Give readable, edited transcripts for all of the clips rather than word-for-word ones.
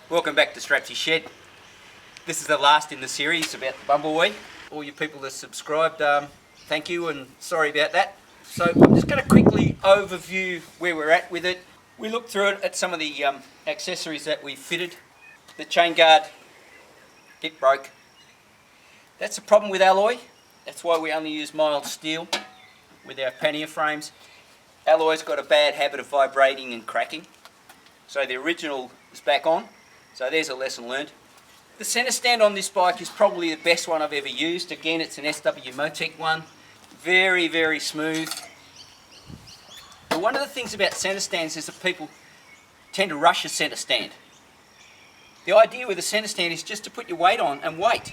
Welcome back to Strapsy Shed. This is the last in the series about the Bumblebee. All you people that subscribed, thank you and sorry about that. So I'm just going to quickly overview where we're at with it. We looked through it at some of the accessories that we fitted. The chain guard, it broke. That's a problem with alloy. That's why we only use mild steel with our pannier frames. Alloy's got a bad habit of vibrating and cracking. So the original is back on. So there's a lesson learned. The centre stand on this bike is probably the best one I've ever used. Again, it's an SW Motec one. Very, very smooth. But one of the things about centre stands is that people tend to rush a centre stand. The idea with a centre stand is just to put your weight on and wait.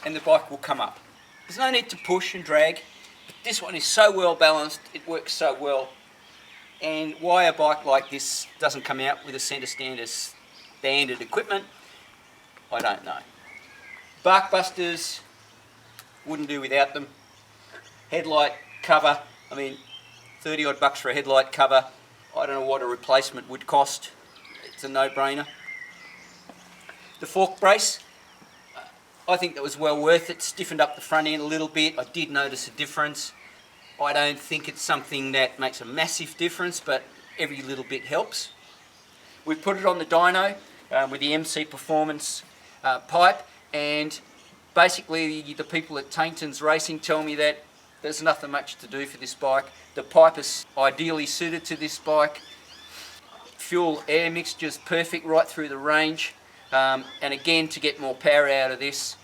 And the bike will come up. There's no need to push and drag. But this one is so well balanced, it works so well. And why a bike like this doesn't come out with a centre stand as standard equipment, I don't know. Bark busters, wouldn't do without them. Headlight cover, I mean, 30 odd bucks for a headlight cover. I don't know what a replacement would cost. It's a no-brainer. The fork brace, I think that was well worth it. Stiffened up the front end a little bit. I did notice a difference. I don't think it's something that makes a massive difference, but every little bit helps. We put it on the dyno with the MC Performance pipe, and basically the people at Tainton's Racing tell me that there's nothing much to do for this bike. The pipe is ideally suited to this bike. Fuel air mixture's perfect right through the range. And again, to get more power out of this,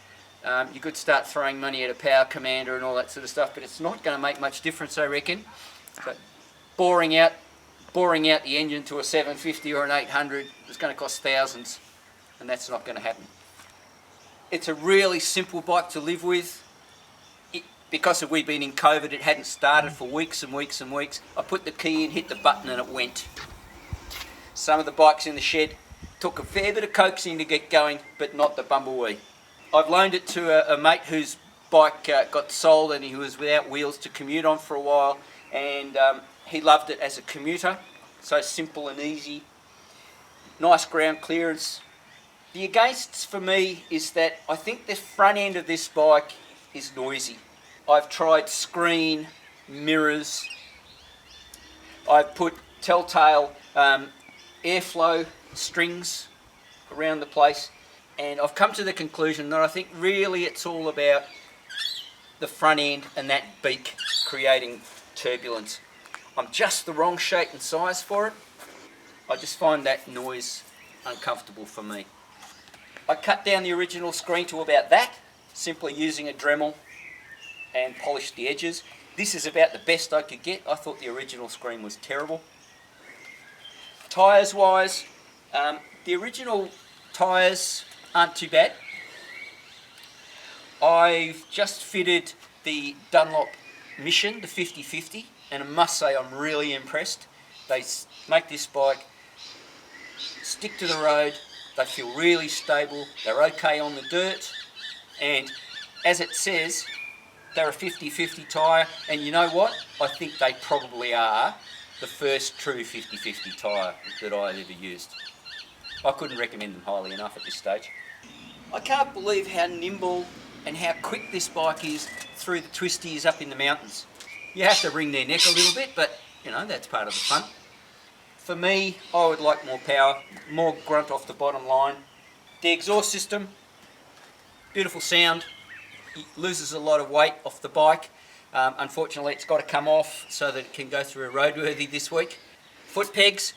you could start throwing money at a power commander and all that sort of stuff, but it's not going to make much difference, I reckon. But boring out the engine to a 750 or an 800 is going to cost thousands, and that's not going to happen. It's a really simple bike to live with. Because we've been in COVID, it hadn't started for weeks and weeks and weeks. I put the key in, hit the button, and it went. Some of the bikes in the shed took a fair bit of coaxing to get going, but not the Bumblebee. I've loaned it to a mate whose bike got sold and he was without wheels to commute on for a while, and he loved it as a commuter. So simple and easy. Nice ground clearance. The againsts for me is that I think the front end of this bike is noisy. I've tried screen, mirrors. I've put telltale airflow strings around the place, and I've come to the conclusion that I think really it's all about the front end and that beak creating turbulence. I'm just the wrong shape and size for it. I just find that noise uncomfortable for me. I cut down the original screen to about that, simply using a Dremel, and polished the edges. This is about the best I could get. I thought the original screen was terrible. Tyres wise, the original tyres aren't too bad. I've just fitted the Dunlop Mission, the 50/50, and I must say I'm really impressed. They make this bike stick to the road. They feel really stable. They're okay on the dirt, and as it says, they're a 50/50 tyre, and you know what? I think they probably are the first true 50/50 tyre that I've ever used. I couldn't recommend them highly enough at this stage. I can't believe how nimble and how quick this bike is through the twisties up in the mountains. You have to wring their neck a little bit, but you know, that's part of the fun. For me, I would like more power, more grunt off the bottom line. The exhaust system, beautiful sound. It loses a lot of weight off the bike. Unfortunately, it's got to come off so that it can go through a roadworthy this week. Foot pegs,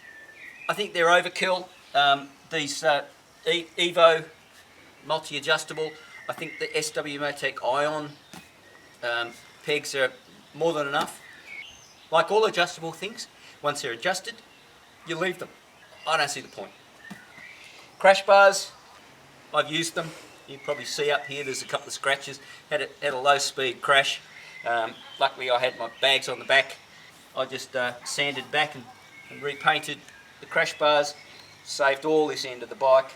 I think they're overkill. These Evo multi-adjustable, I think the SW Motec Ion pegs are more than enough. Like all adjustable things, once they're adjusted, you leave them. I don't see the point. Crash bars, I've used them. You can probably see up here there's a couple of scratches. Had a low speed crash. Luckily I had my bags on the back. I just sanded back and repainted the crash bars. Saved all this end of the bike.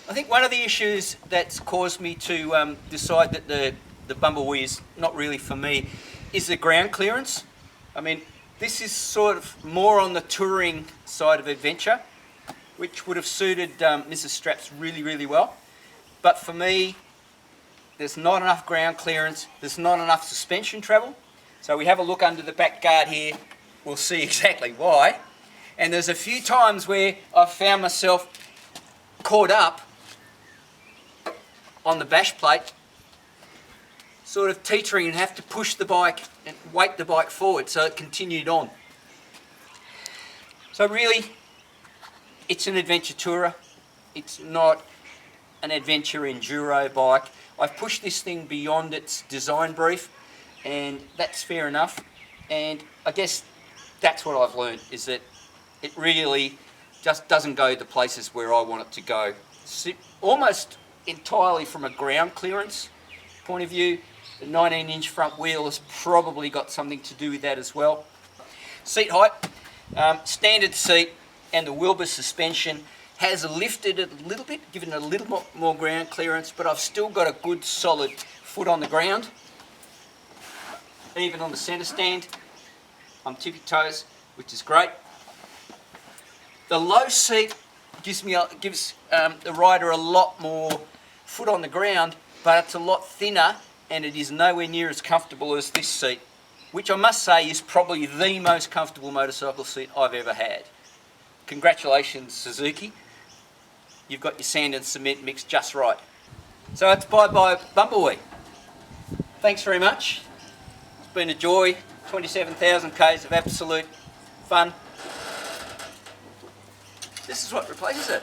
I think one of the issues that's caused me to decide that the Bumblebee is not really for me is the ground clearance. I mean, this is sort of more on the touring side of adventure. which would have suited Mrs. Straps really, really well. But for me, there's not enough ground clearance, there's not enough suspension travel. So we have a look under the back guard here, we'll see exactly why. And there's a few times where I've found myself caught up on the bash plate, sort of teetering, and have to push the bike and weight the bike forward so it continued on. So really, it's an adventure tourer. It's not an adventure enduro bike. I've pushed this thing beyond its design brief, and that's fair enough. And I guess that's what I've learned, is that it really just doesn't go the places where I want it to go. Almost entirely from a ground clearance point of view, the 19-inch front wheel has probably got something to do with that as well. Seat height, standard seat, and the Wilbur suspension has lifted it a little bit, given it a little more ground clearance, but I've still got a good solid foot on the ground. Even on the centre stand, I'm tippy toes, which is great. The low seat gives the rider a lot more foot on the ground, but it's a lot thinner, and it is nowhere near as comfortable as this seat, which I must say is probably the most comfortable motorcycle seat I've ever had. Congratulations, Suzuki. You've got your sand and cement mixed just right. So it's bye-bye Bumblebee. Thanks very much. It's been a joy. 27,000 k's of absolute fun. This is what replaces it.